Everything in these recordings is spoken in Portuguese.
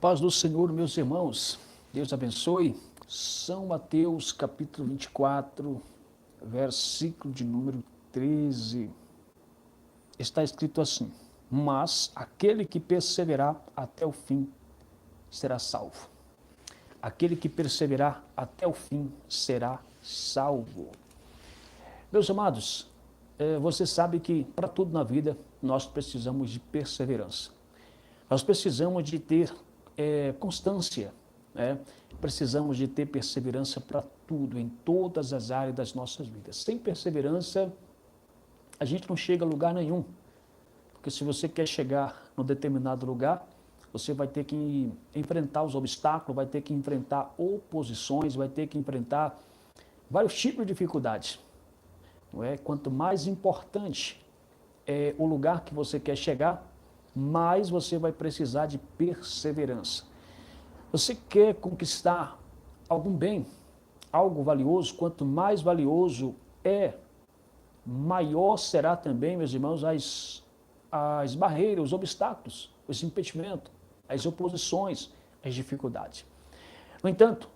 Paz do Senhor, meus irmãos. Deus abençoe. São Mateus, capítulo 24, versículo de número 13. Está escrito assim: mas aquele que perseverar até o fim será salvo. Aquele que perseverar até o fim será salvo. Meus amados, você sabe que para tudo na vida nós precisamos de perseverança. Nós precisamos de ter constância, né? Precisamos de ter perseverança para tudo, em todas as áreas das nossas vidas. Sem perseverança, a gente não chega a lugar nenhum. Porque se você quer chegar num determinado lugar, você vai ter que enfrentar os obstáculos, vai ter que enfrentar oposições, vai ter que enfrentar vários tipos de dificuldades. Não é? Quanto mais importante é o lugar que você quer chegar, mais você vai precisar de perseverança. Você quer conquistar algum bem, algo valioso, quanto mais valioso é, maior será também, meus irmãos, as barreiras, os obstáculos, os impedimentos, as oposições, as dificuldades. No entanto,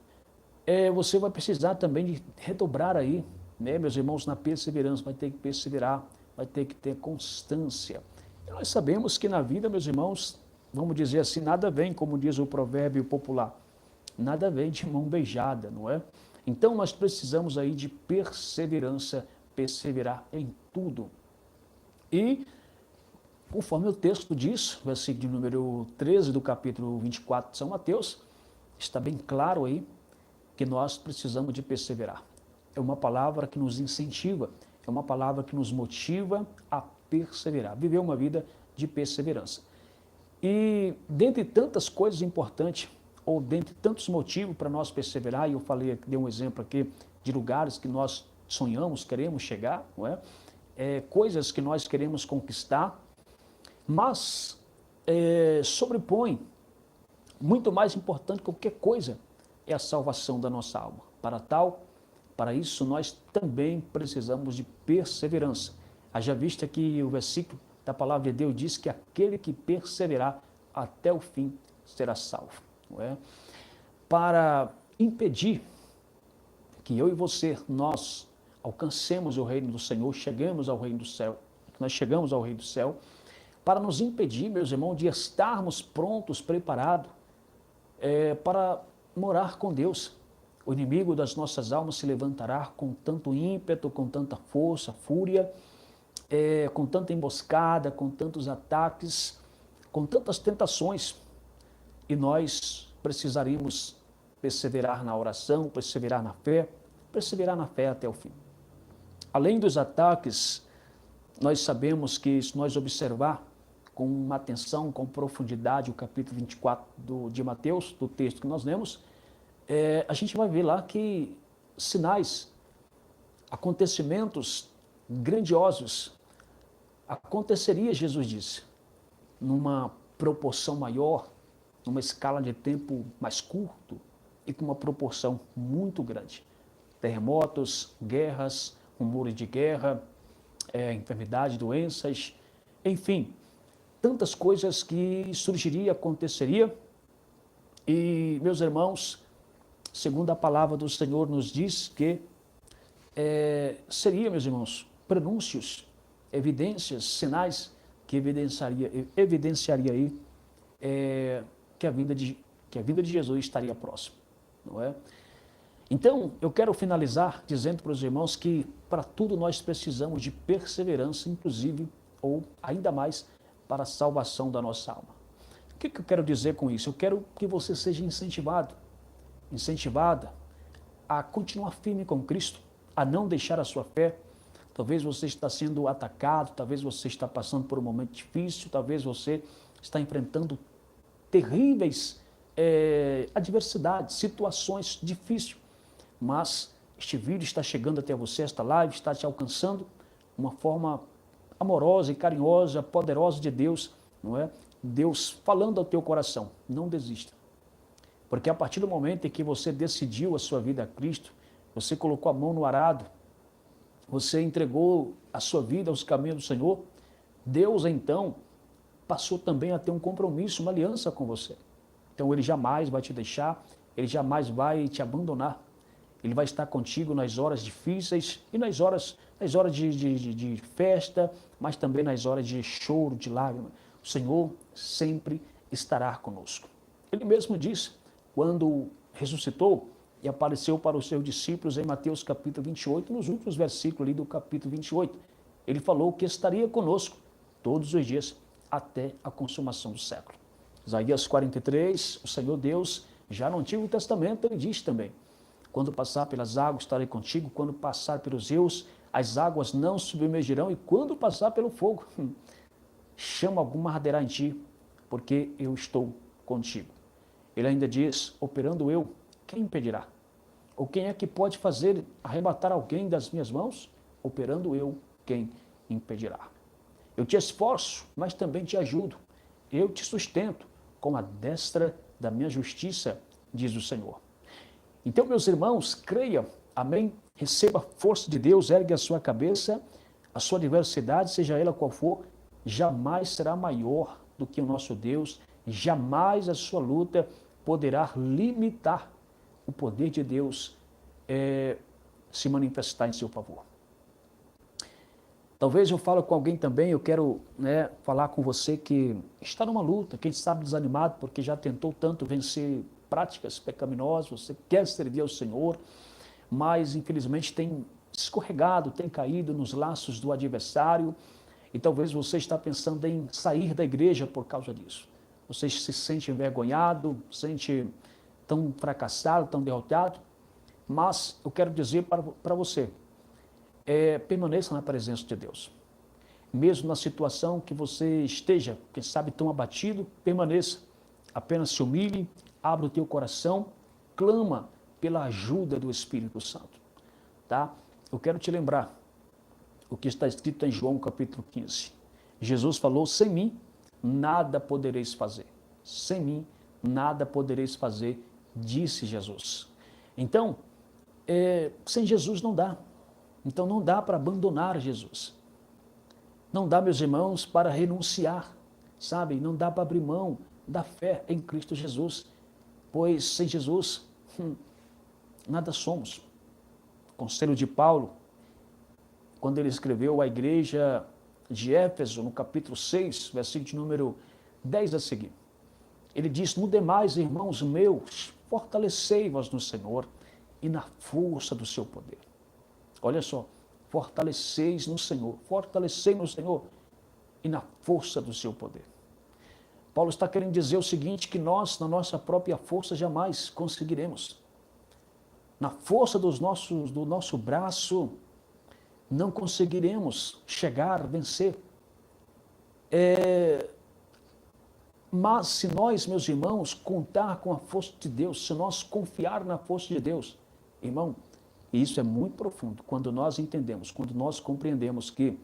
você vai precisar também de redobrar aí, né, meus irmãos, na perseverança, vai ter que perseverar, vai ter que ter constância. E nós sabemos que na vida, meus irmãos, vamos dizer assim, nada vem, como diz o provérbio popular, nada vem de mão beijada, não é? Então nós precisamos aí de perseverança, perseverar em tudo. E, conforme o texto diz, versículo de número 13 do capítulo 24 de São Mateus, está bem claro aí que nós precisamos de perseverar. É uma palavra que nos incentiva, é uma palavra que nos motiva a perseverar, viver uma vida de perseverança. E dentre tantas coisas importantes, ou dentre tantos motivos para nós perseverar, e eu falei, dei um exemplo aqui de lugares que nós sonhamos, queremos chegar, não é? Coisas que nós queremos conquistar, mas sobrepõe, muito mais importante que qualquer coisa, é a salvação da nossa alma. Para isso nós também precisamos de perseverança. Haja vista que o versículo da palavra de Deus diz que aquele que perseverar até o fim será salvo. Não é? Para impedir que eu e você, nós alcancemos o reino do Senhor, chegamos ao reino do céu, nós chegamos ao reino do céu, para nos impedir, meus irmãos, de estarmos prontos, preparados para morar com Deus. O inimigo das nossas almas se levantará com tanto ímpeto, com tanta força, fúria, com tanta emboscada, com tantos ataques, com tantas tentações. E nós precisaríamos perseverar na oração, perseverar na fé até o fim. Além dos ataques, nós sabemos que se nós observar com atenção, com profundidade, o capítulo 24 de Mateus, do texto que nós lemos, a gente vai ver lá que sinais, acontecimentos grandiosos aconteceria, Jesus disse, numa proporção maior, numa escala de tempo mais curto e com uma proporção muito grande. Terremotos, guerras, rumores de guerra, enfermidades, doenças, enfim, tantas coisas que surgiria, aconteceria. E, meus irmãos, segundo a palavra do Senhor nos diz que seria, meus irmãos, prenúncios, evidências, sinais que evidenciaria aí que a vida de Jesus estaria próxima, não é? Então, eu quero finalizar dizendo para os irmãos que para tudo nós precisamos de perseverança, inclusive, ou ainda mais, para a salvação da nossa alma. O que eu quero dizer com isso? Eu quero que você seja incentivada a continuar firme com Cristo, a não deixar a sua fé. Talvez você está sendo atacado, talvez você está passando por um momento difícil, talvez você está enfrentando terríveis adversidades, situações difíceis. Mas este vídeo está chegando até você, esta live está te alcançando de uma forma amorosa e carinhosa, poderosa de Deus, não é? Deus falando ao teu coração, não desista. Porque a partir do momento em que você decidiu a sua vida a Cristo, você colocou a mão no arado, você entregou a sua vida aos caminhos do Senhor, Deus então passou também a ter um compromisso, uma aliança com você. Então Ele jamais vai te deixar, Ele jamais vai te abandonar. Ele vai estar contigo nas horas difíceis e nas horas de festa, mas também nas horas de choro, de lágrima. O Senhor sempre estará conosco. Ele mesmo disse, quando ressuscitou e apareceu para os seus discípulos em Mateus capítulo 28, nos últimos versículos ali do capítulo 28, ele falou que estaria conosco todos os dias até a consumação do século. Isaías 43, o Senhor Deus, já no Antigo Testamento, ele diz também, quando passar pelas águas estarei contigo, quando passar pelos rios, as águas não submergirão, e quando passar pelo fogo, chama alguma arderá em ti, porque eu estou contigo. Ele ainda diz, operando eu, quem impedirá? Ou quem é que pode fazer arrebatar alguém das minhas mãos? Operando eu, quem impedirá? Eu te esforço, mas também te ajudo. Eu te sustento com a destra da minha justiça, diz o Senhor. Então, meus irmãos, creia, amém? Receba a força de Deus, ergue a sua cabeça, a sua adversidade, seja ela qual for, jamais será maior do que o nosso Deus, jamais a sua luta poderá limitar o poder de Deus se manifestar em seu favor. Talvez eu fale com alguém também, eu quero falar com você que está numa luta, quem sabe desanimado porque já tentou tanto vencer práticas pecaminosas, você quer servir ao Senhor, mas infelizmente tem escorregado, tem caído nos laços do adversário e talvez você está pensando em sair da igreja por causa disso. Você se sente envergonhado, se sente tão fracassado, tão derrotado, mas eu quero dizer para você, permaneça na presença de Deus. Mesmo na situação que você esteja, quem sabe tão abatido, permaneça. Apenas se humilhe, abra o teu coração, clama pela ajuda do Espírito Santo. Tá? Eu quero te lembrar o que está escrito em João capítulo 15. Jesus falou, sem mim nada podereis fazer. Sem mim nada podereis fazer, disse Jesus. Então, sem Jesus não dá. Então não dá para abandonar Jesus. Não dá, meus irmãos, para renunciar, sabe? Não dá para abrir mão da fé em Cristo Jesus, pois sem Jesus nada somos. Conselho de Paulo, quando ele escreveu à igreja de Éfeso, no capítulo 6, versículo de número 10 a seguir. Ele diz, no demais, irmãos meus, fortalecei-vos no Senhor e na força do seu poder. Olha só, fortalecei no Senhor e na força do seu poder. Paulo está querendo dizer o seguinte, que nós, na nossa própria força, jamais conseguiremos. Na força do nosso braço, não conseguiremos chegar, vencer. Mas se nós, meus irmãos, contar com a força de Deus, se nós confiar na força de Deus, irmão, e isso é muito profundo, quando nós entendemos, quando nós compreendemos que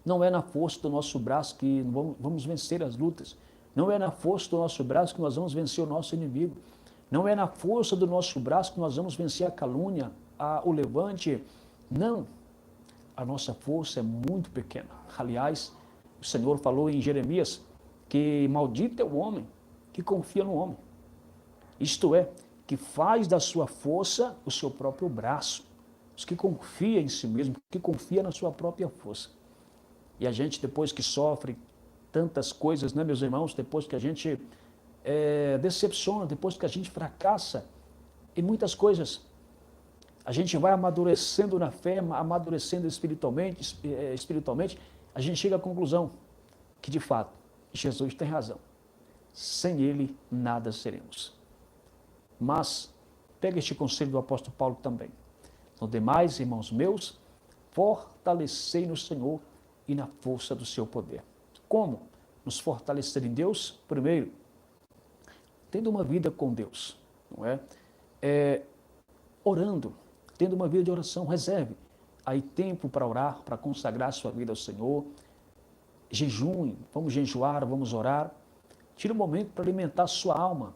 não é na força do nosso braço que vamos vencer as lutas, não é na força do nosso braço que nós vamos vencer o nosso inimigo, não é na força do nosso braço que nós vamos vencer a calúnia, o levante, não. A nossa força é muito pequena. Aliás, o Senhor falou em Jeremias que maldito é o homem que confia no homem. Isto é, que faz da sua força o seu próprio braço. Os que confia em si mesmo, que confia na sua própria força. E a gente, depois que sofre tantas coisas, né, meus irmãos, depois que a gente decepciona, depois que a gente fracassa em muitas coisas, a gente vai amadurecendo na fé, amadurecendo espiritualmente, a gente chega à conclusão que, de fato, Jesus tem razão. Sem Ele, nada seremos. Mas, pega este conselho do apóstolo Paulo também. No demais, irmãos meus, fortalecei no Senhor e na força do seu poder. Como nos fortalecer em Deus? Primeiro, tendo uma vida com Deus, não é? Orando, tendo uma vida de oração, reserve aí tempo para orar, para consagrar sua vida ao Senhor. Jejum, vamos jejuar, vamos orar. Tire um momento para alimentar sua alma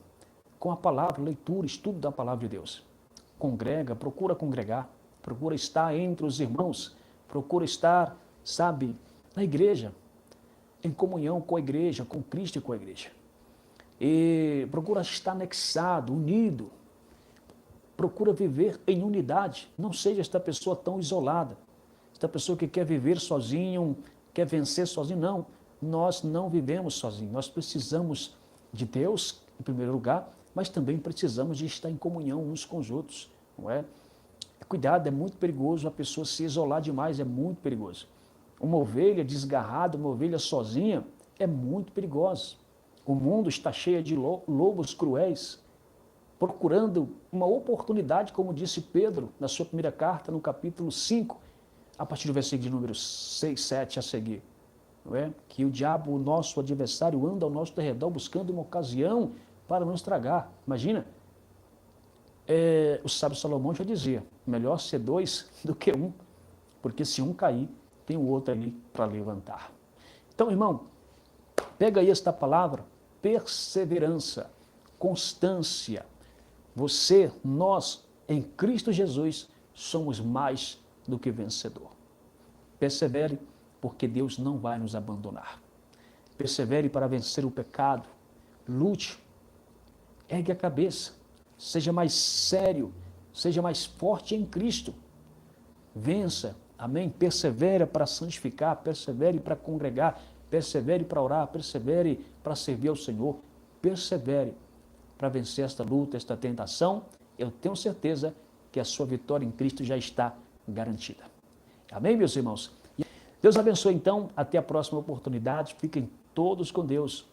com a palavra, leitura, estudo da palavra de Deus. Congrega, procura congregar, procura estar entre os irmãos, procura estar, sabe, na igreja, em comunhão com a igreja, com Cristo e com a igreja. e procura estar anexado, unido, procura viver em unidade. Não seja esta pessoa tão isolada, esta pessoa que quer viver sozinho, quer vencer sozinho. Não, nós não vivemos sozinhos, nós precisamos de Deus, em primeiro lugar, mas também precisamos de estar em comunhão uns com os outros, não é? Cuidado, é muito perigoso a pessoa se isolar demais, é muito perigoso. Uma ovelha desgarrada, uma ovelha sozinha, é muito perigosa. O mundo está cheio de lobos cruéis, procurando uma oportunidade, como disse Pedro na sua primeira carta, no capítulo 5, a partir do versículo de número 6, 7 a seguir. Não é? Que o diabo, o nosso adversário, anda ao nosso derredor buscando uma ocasião para nos tragar. Imagina, o sábio Salomão já dizia, melhor ser dois do que um, porque se um cair, tem o outro ali para levantar. Então, irmão, pega aí esta palavra, perseverança, constância. Você, nós, em Cristo Jesus, somos mais do que vencedor. Persevere, porque Deus não vai nos abandonar. Persevere para vencer o pecado. Lute, ergue a cabeça, seja mais sério, seja mais forte em Cristo. Vença, amém? Persevere para santificar, persevere para congregar, persevere para orar, persevere para servir ao Senhor, persevere para vencer esta luta, esta tentação. Eu tenho certeza que a sua vitória em Cristo já está garantida. Amém, meus irmãos? Deus abençoe então, até a próxima oportunidade, fiquem todos com Deus.